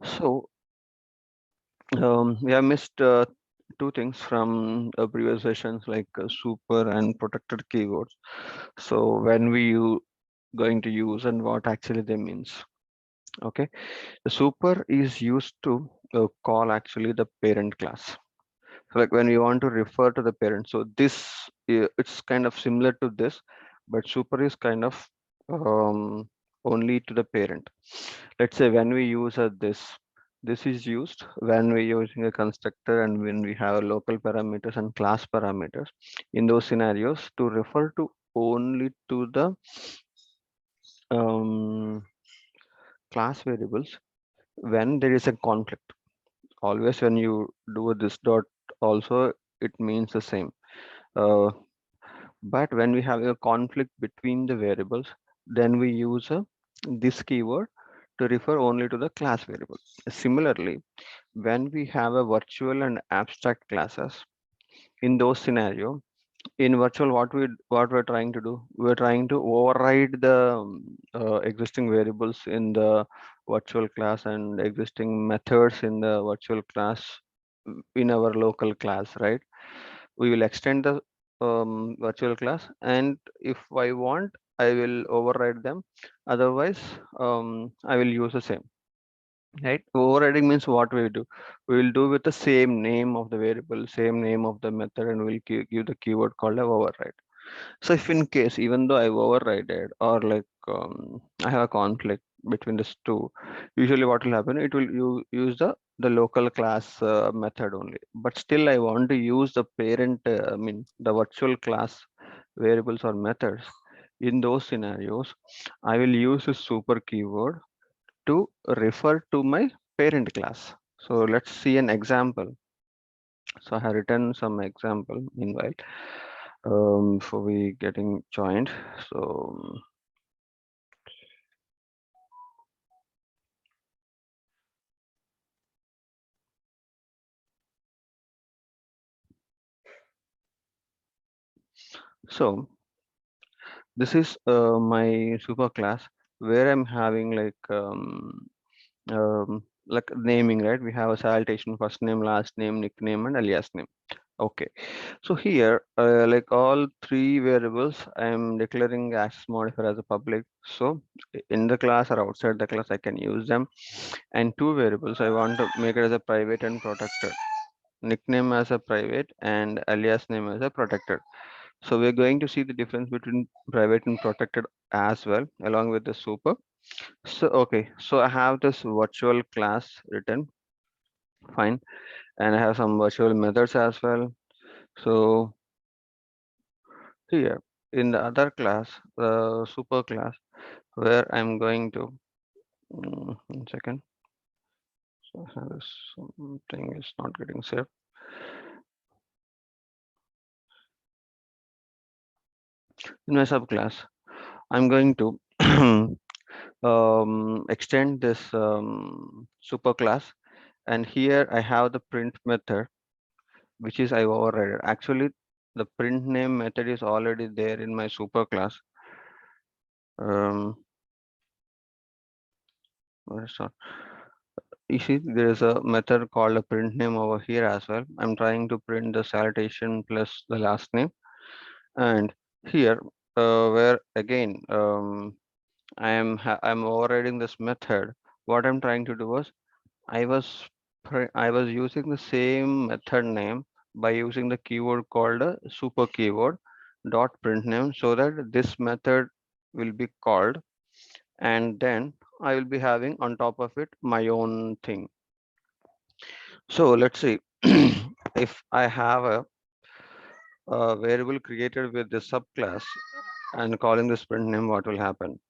So we have missed two things from previous sessions, like super and protected keywords. So when we going to use and what actually they means. Okay, the super is used to call actually the parent class. So like when we want to refer to the parent, so this it's kind of similar to this, but super is kind of only to the parent. Let's say when we use this is used when we're using a constructor and when we have local parameters and class parameters in those scenarios to refer to only to the um, class variables when there is a conflict. Always when you do this dot also it means the same. Uh, but when we have a conflict between the variables, then we use this keyword to refer only to the class variable. Similarly, when we have a virtual and abstract classes, in those scenario, in virtual, what we're trying to do, we're trying to override the existing variables in the virtual class and existing methods in the virtual class in our local class, right? We will extend the virtual class, and if I want, I will override them. Otherwise, I will use the same. Right? Overriding means what we do. We will do with the same name of the variable, same name of the method, and we'll give the keyword called a override. So if in case, even though I've overridden or like I have a conflict between these two, usually what will happen, it will use the local class method only. But still, I want to use the parent, I mean the virtual class variables or methods. In those scenarios, I will use a super keyword to refer to my parent class. So let's see an example. So I have written some example meanwhile before we getting joined. So this is my super class where I'm having like naming, right? We have a salutation, first name, last name, nickname, and alias name. Okay, so here, like all three variables, I am declaring access modifier as a public. So in the class or outside the class, I can use them. And two variables, I want to make it as a private and protected. Nickname as a private and alias name as a protected. So we're going to see the difference between private and protected as well, along with the super. So okay, so I have this virtual class written, fine, and I have some virtual methods as well. So here in the other class, the super class, where I'm going to 1 second. So I have something is not getting saved. In my subclass, I'm going to extend this super class, and here I have the print method, which is I overridden. Actually, the print name method is already there in my super class. Where is that? You see, there is a method called a print name over here as well. I'm trying to print the salutation plus the last name, and here where again I'm overriding this method. What I'm trying to do was I was using the same method name by using the keyword called a super keyword dot print name, so that this method will be called, and then I will be having on top of it my own thing. So let's see if I have a variable created with this subclass and calling this print name, what will happen?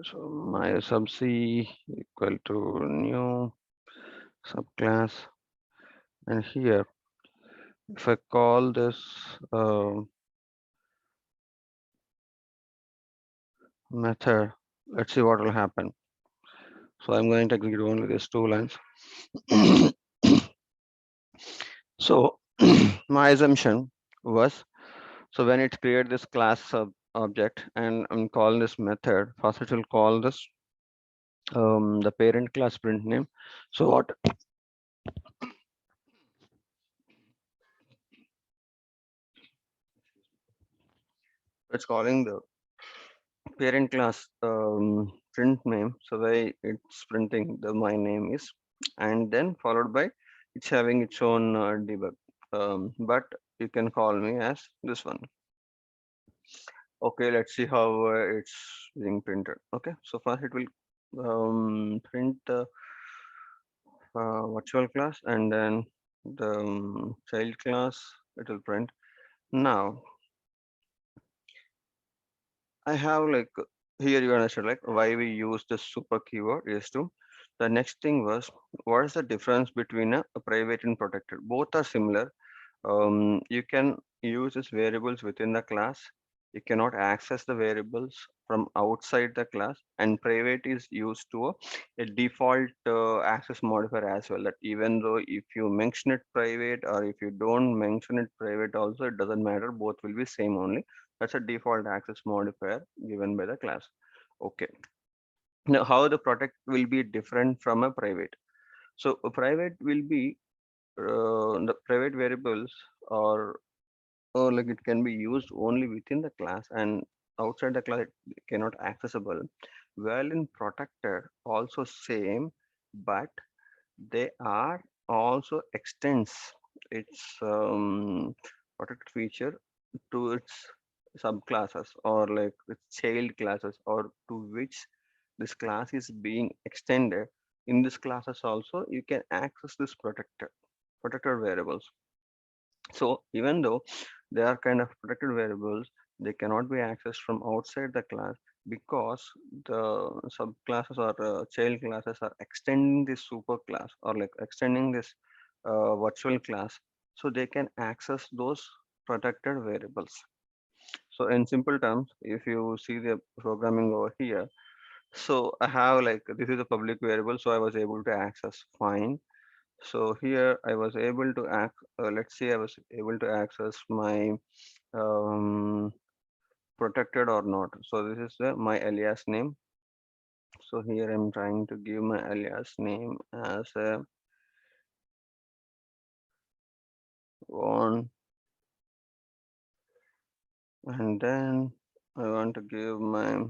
So my sub C equal to new subclass, and here if I call this method, let's see what will happen. So I'm going to execute only these two lines. So my assumption was, so when it created this class object and call this method. First, it will call this the parent class print name. So what it's calling the parent class print name. So why it's printing the my name is, and then followed by it's having its own debug. But you can call me as this one. Okay, let's see how it's being printed. Okay, so first it will print the virtual class and then the child class it will print. Now I have like here you understand like why we use the super keyword is to the next thing was what is the difference between a private and protected? Both are similar. You can use these variables within the class. You cannot access the variables from outside the class, and private is used to a default access modifier as well. That even though if you mention it private or if you don't mention it private, also it doesn't matter. Both will be same only. That's a default access modifier given by the class. Okay. Now, how the protect will be different from a private? So a private will be the private variables or like it can be used only within the class and outside the class it cannot accessible. Well, in protected also same, but they are also extends its protected feature to its subclasses or like its child classes or to which this class is being extended. In this classes also you can access this protected variables. So even though they are kind of protected variables, they cannot be accessed from outside the class because the subclasses or child classes are extending this super class or like extending this virtual class, so they can access those protected variables. So in simple terms, if you see the programming over here, so I have like this is a public variable, so I was able to access fine. So here I was able to let's say I was able to access my um, protected or not. So this is my alias name. So here I'm trying to give my alias name as a one, and then I want to give my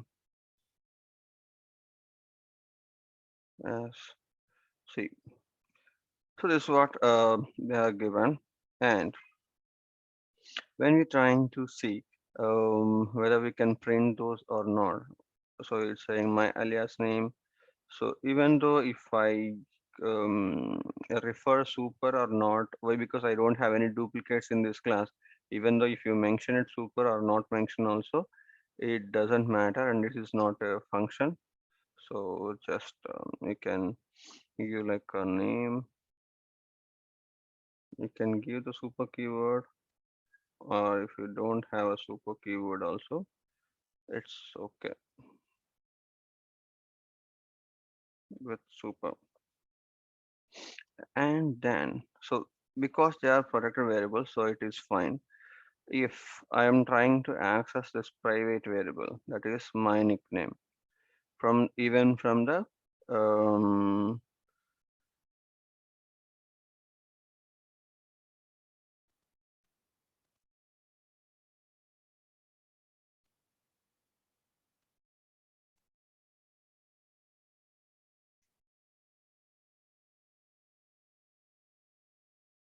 as C. So this is what they are given, and when we're trying to see whether we can print those or not. So it's saying my alias name. So even though if I um, refer super or not, why? Because I don't have any duplicates in this class. Even though if you mention it super or not mention also, it doesn't matter and it is not a function. So just you can give like a name. You can give the super keyword, or if you don't have a super keyword also, it's okay with super. And then so because they are protected variables, so it is fine. If I am trying to access this private variable, that is my nickname, from even from the um,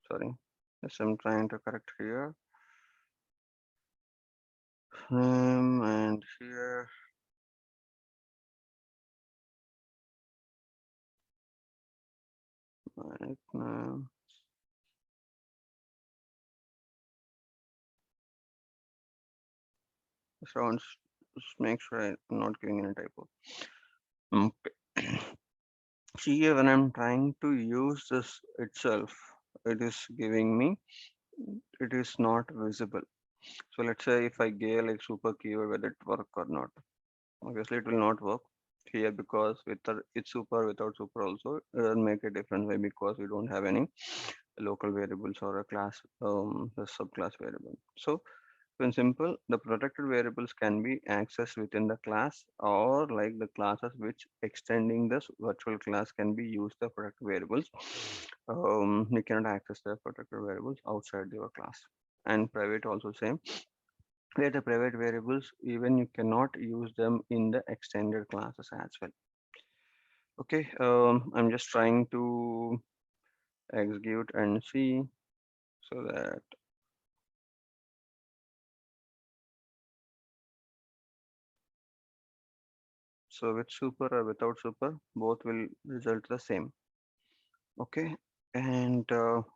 sorry, yes, I'm trying to correct here, and here my nickname. So I want to just make sure I'm not giving any typo. Okay. See here when I'm trying to use this itself, it is giving me, it is not visible. So let's say if I gave like super keyword whether it work or not. Obviously, it will not work here because with it's super without super also it doesn't make a difference. Why? Because we don't have any local variables or a class a subclass variable. So So in simple, the protected variables can be accessed within the class, or like the classes which extending this virtual class can be used the protected variables. You cannot access the protected variables outside your class. And private also same, where the private variables even you cannot use them in the extended classes as well. Okay, I'm just trying to execute and see so that so with super or without super, both will result the same. Okay, and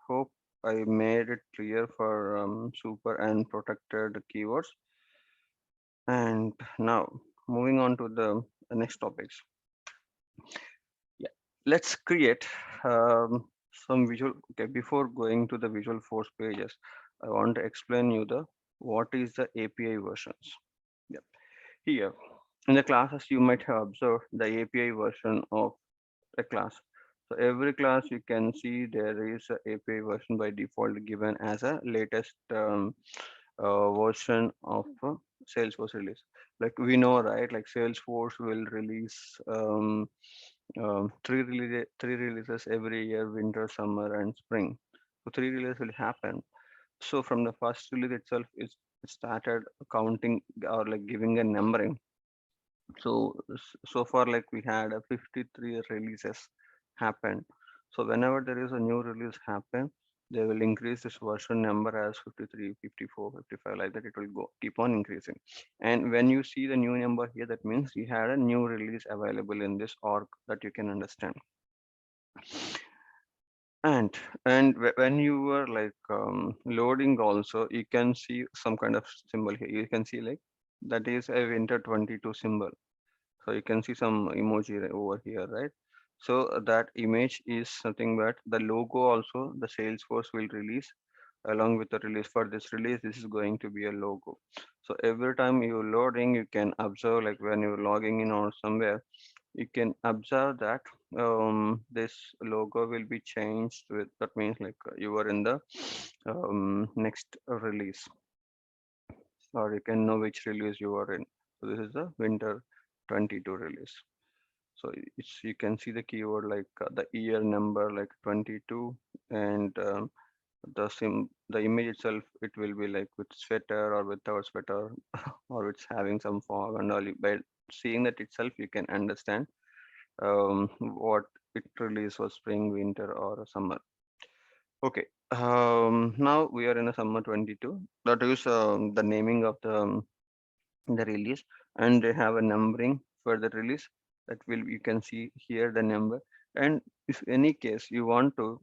hope I made it clear for super and protected keywords. And now moving on to the next topics. Yeah, let's create some visual. Okay, before going to the visual force pages, I want to explain you the what is the API versions. Yeah, here in the classes you might have observed the API version of a class. So every class you can see there is a API version by default given as a latest version of Salesforce release. Like we know, right? Like Salesforce will release three releases every year: winter, summer, and spring. So three releases will happen. So from the first release itself, it started counting or like giving a numbering. So so far like we had a 53 releases happen. So whenever there is a new release happen, they will increase this version number as 53, 54, 55, like that it will go keep on increasing. And when you see the new number here, that means you had a new release available in this org, that you can understand. And when you were like loading also, you can see some kind of symbol here. You can see like that is a winter 22 symbol. So you can see some emoji over here, right? So that image is something that the logo also the Salesforce will release along with the release. For this release, this is going to be a logo. So every time you're loading, you can observe like when you're logging in or somewhere, you can observe that this logo will be changed with that means like you are in the next release, or you can know which release you are in. So this is the winter 22 release. So it's you can see the keyword like the year number like 22, and the image itself, it will be like with sweater or without sweater or it's having some fog and all. By seeing that itself you can understand what it really is for spring, winter, or summer. Okay, now we are in a summer 22. That is the naming of the release, and they have a numbering for the release. That will you can see here the number. And if any case you want to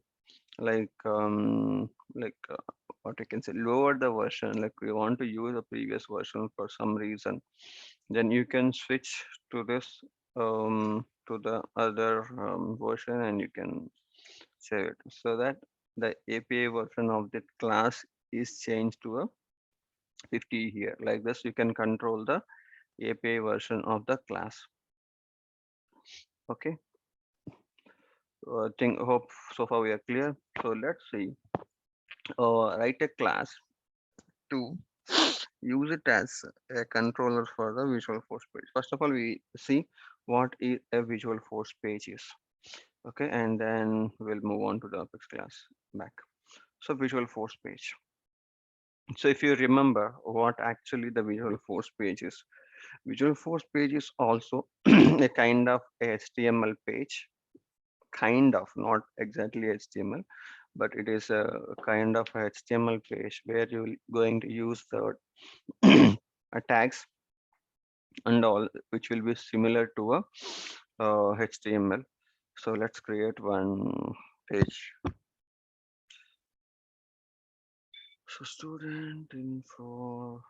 like what I can say, lower the version, like we want to use a previous version for some reason, then you can switch to this to the other version, and you can save it so that the API version of the class is changed to a 50 here. Like this you can control the API version of the class. Okay, so I think hope so far we are clear. So let's see, write a class to use it as a controller for the visual force page. First of all, we see what is a visual force page is. Okay, and then we'll move on to the Apex class back. So visual force page. So if you remember what actually the visual force page is, visual force page is also a kind of HTML page, kind of, not exactly HTML, but it is a kind of HTML page where you're going to use the tags and all, which will be similar to a HTML. So let's create one page. So student information.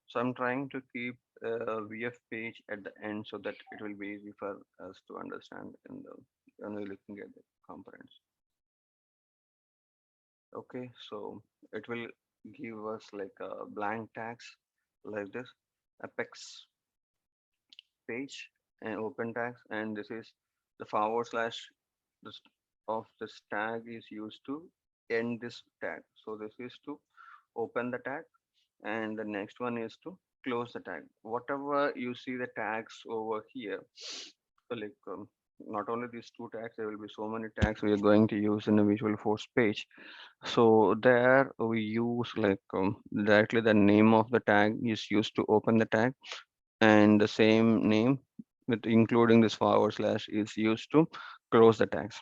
So I'm trying to keep a VF page at the end so that it will be easy for us to understand in the when we're looking at the components. Okay, so it will give us like a blank tags like this, apex page and open tags, and this is the forward slash this of this tag is used to end this tag. So this is to open the tag, and the next one is to close the tag. Whatever you see the tags over here, like not only these two tags, there will be so many tags we are going to use in a visual force page. So there we use like directly the name of the tag is used to open the tag, and the same name with including this forward slash is used to close the tags.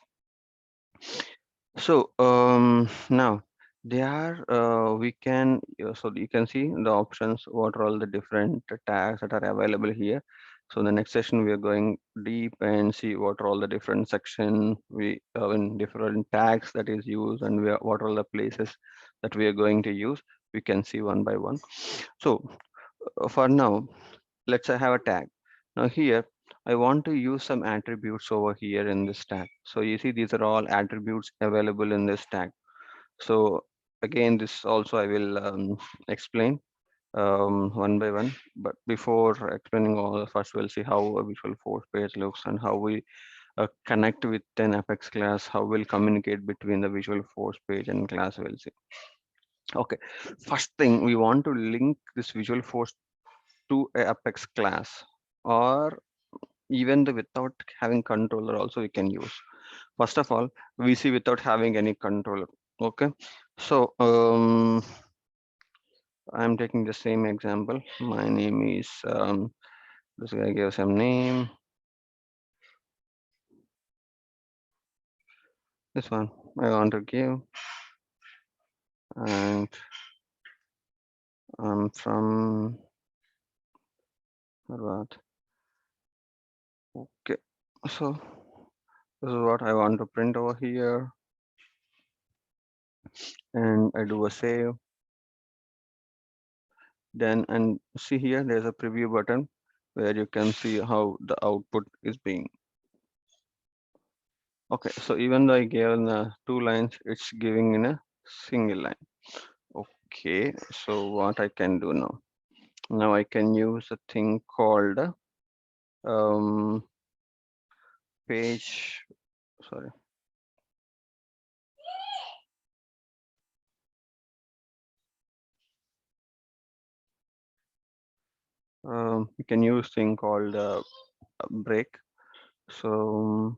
So now there we can so you can see the options, what are all the different tags that are available here. So in the next session we are going deep and see what are all the different section we in different tags that is used, and what are all the places that we are going to use. We can see one by one. So for now, let's say I have a tag. Now here, I want to use some attributes over here in this tag. So you see these are all attributes available in this tag. So again, this also I will explain one by one. But before explaining all, first we'll see how a visual force page looks and how we connect with an Apex class, how we'll communicate between the visual force page and class we'll see. Okay, first thing we want to link this visual force to a Apex class, or even the without having controller also we can use. First of all, we see without having any controller. Okay, so I'm taking the same example. My name is this guy gave some name. This one I want to give, and I'm from Harvard. Okay, so this is what I want to print over here, and I do a save. Then and see here there's a preview button where you can see how the output is being. Okay, so even though I gave two lines, it's giving in a single line. Okay, so what I can do now? Now I can use a thing called um, page, sorry. You can use thing called break. So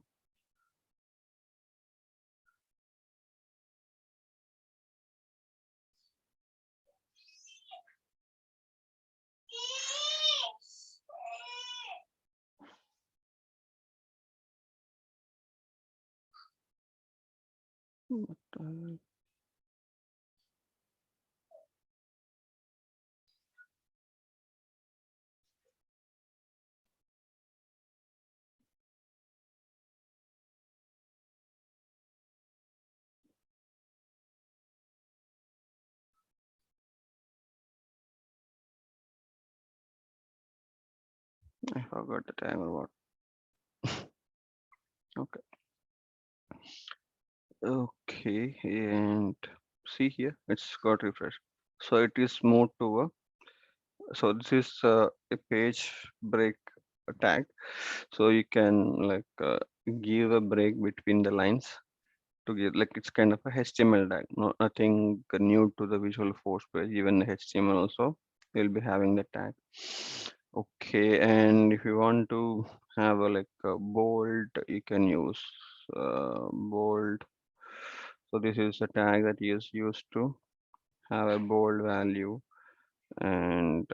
I forgot the time or what. Okay. Okay, and see here, it's got refresh. So it is moved to a, so this is a page break tag. So you can like give a break between the lines to give, like it's kind of a HTML tag, not nothing new to the visual force page. Even HTML also you'll be having the tag. Okay, and if you want to have a like a bold, you can use bold. So this is a tag that is used to have a bold value, and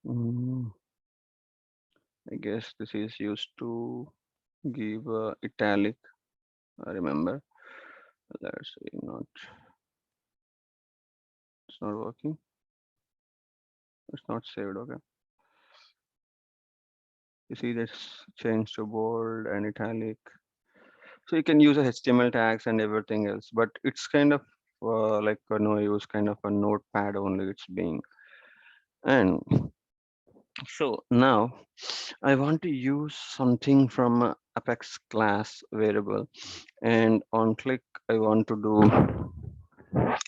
mm, I guess this is used to give italic. I remember. Let's see, not, it's not working. It's not saved. Okay. You see this change to bold and italic. So you can use a HTML tags and everything else, but it's kind of like a no use kind of a notepad only it's being. And so now I want to use something from a Apex class variable, and on click I want to do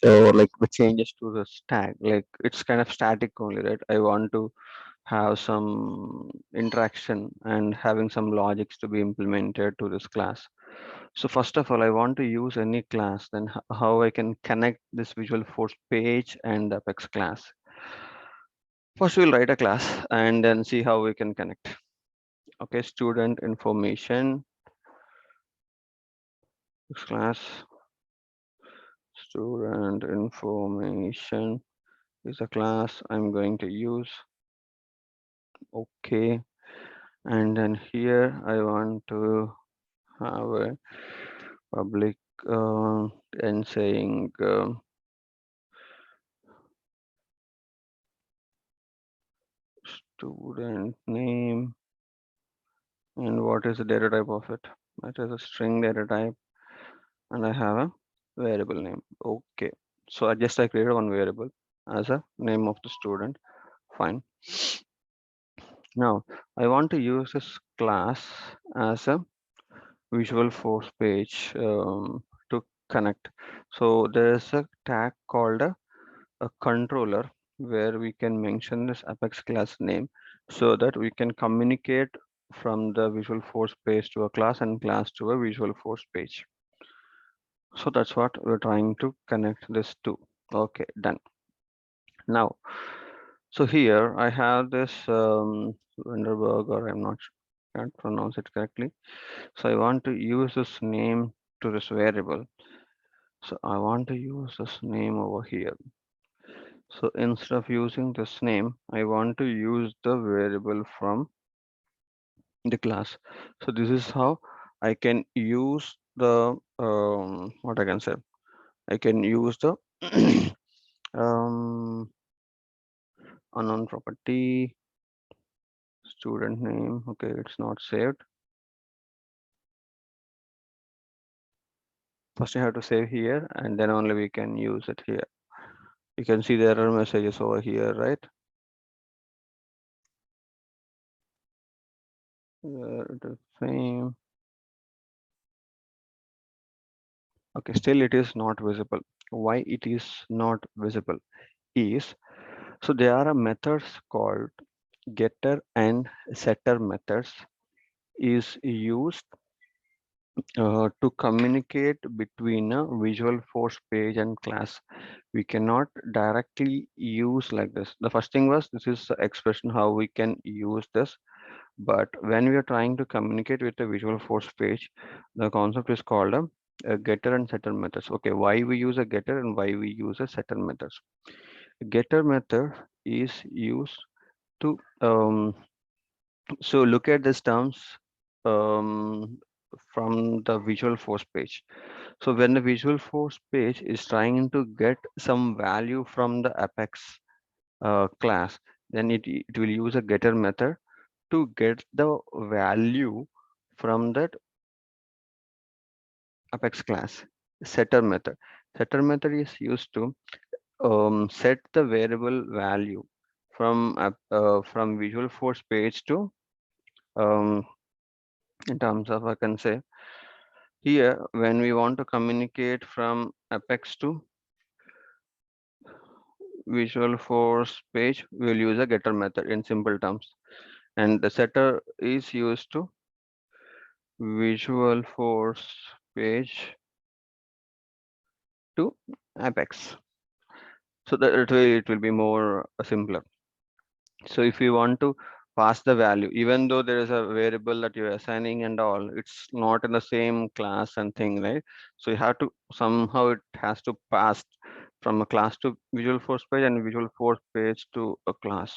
or like the changes to the stack. Like it's kind of static only, right? I want to have some interaction and having some logics to be implemented to this class. So first of all, I want to use any class, then how I can connect this Visual Force page and the Apex class. First, we'll write a class and then see how we can connect. Okay, student information, this class, student information is a class I'm going to use. Okay, and then here I want to have a public and saying student name, and what is the data type of it? That is a string data type, and I have a variable name. Okay, so I created one variable as a name of the student. Fine. Now I want to use this class as a Visual Force page to connect. So there is a tag called a controller where we can mention this Apex class name so that we can communicate from the Visual Force page to a class and class to a Visual Force page. So that's what we're trying to connect this to. Okay, done. Now, so here I have this Vanderberg, or can't pronounce it correctly. So I want to use this name to this variable. So I want to use this name over here. So instead of using this name, I want to use the variable from the class. So this is how I can use the what I can say. I can use the um, unknown property, student name. Okay, it's not saved. First, you have to save here, and then only we can use it here. You can see the error messages over here, right? It is same. Okay, still it is not visible. Why it is not visible is, so there are methods called getter and setter methods is used to communicate between a Visual Force page and class. We cannot directly use like this. The first thing was, this is the expression how we can use this. But when we are trying to communicate with a Visual Force page, the concept is called a getter and setter methods. Okay, why we use a getter and why we use a setter methods? Getter method is used to so look at these terms um, from the Visual Force page. So when the Visual Force page is trying to get some value from the Apex class, then it will use a getter method to get the value from that Apex class. Setter method. Setter method is used to set the variable value from Visual Force page to um, in terms of I can say here when we want to communicate from Apex to Visual Force page, we'll use a getter method in simple terms, and the setter is used to Visual Force page to Apex, so that it will be more simpler. So if you want to pass the value, even though there is a variable that you're assigning and all, it's not in the same class and thing, right? So you have to somehow it has to pass from a class to Visual Force page and Visual Force page to a class.